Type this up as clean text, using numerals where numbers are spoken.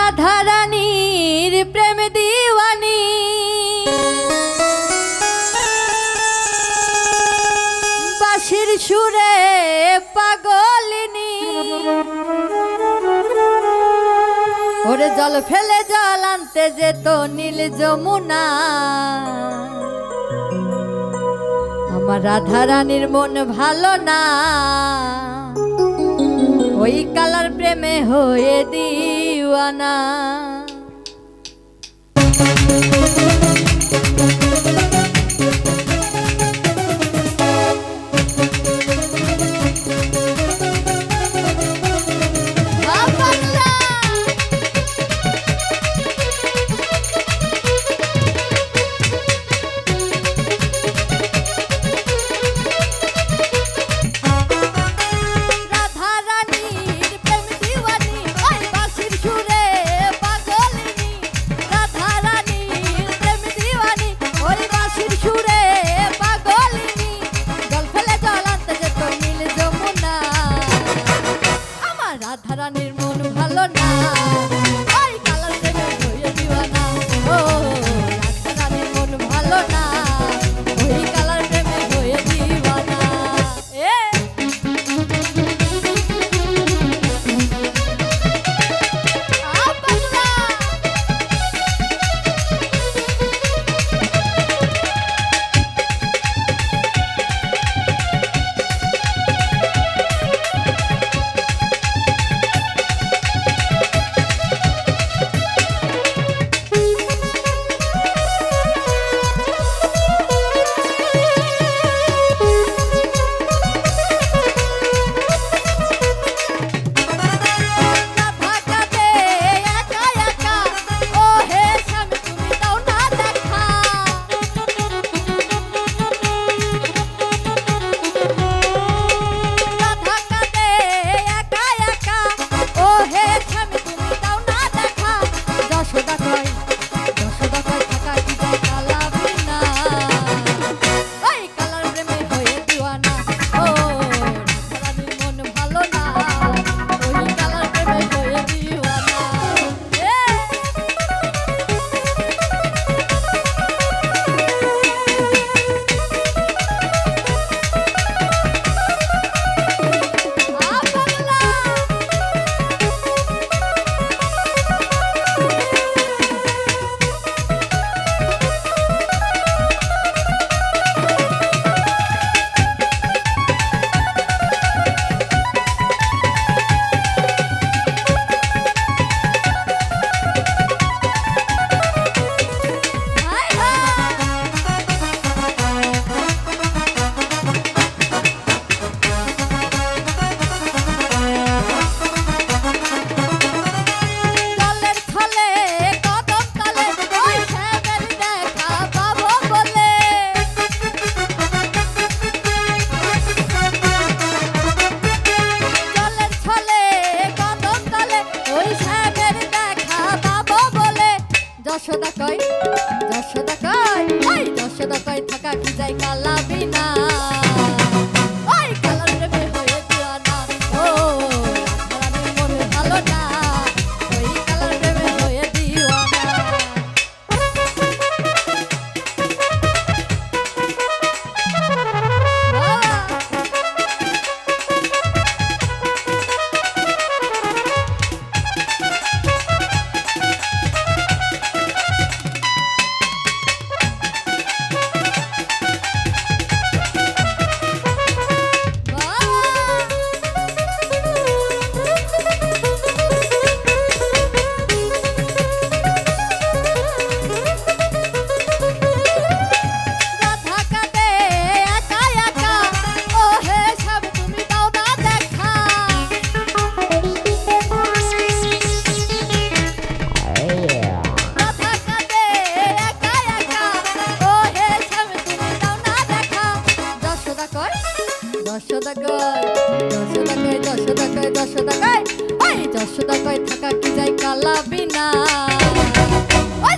রাধা রানীর প্রেম দিওয়ানি বাঁশির সুরে পাগলিনী ওরে জল ফেলে জল আনতে যেত নীল যমুনা আমার রাধা রানীর মন ভালো না ওই কালার প্রেমে হয়ে দিওয়ানা রাধারানীর মন ভালো না ওই কালার প্রেমে হয়ে দিওয়ানা ও রাধারানীর মন ভালো না ওই কালার প্রেমে হয়ে দিওয়ানা যশোদা কয় ওই যশোদা কয় থাকা কি যায় কালা বিনা ওই কালার প্রেমে হয়ে দিওয়ানা ও রাধারানীর মন ভালো না ওই কালার প্রেমে হয়ে দিওয়ানা যশোদা কয় ওই যশোদা কয় থাকা কি যায় কালা বিনা ওই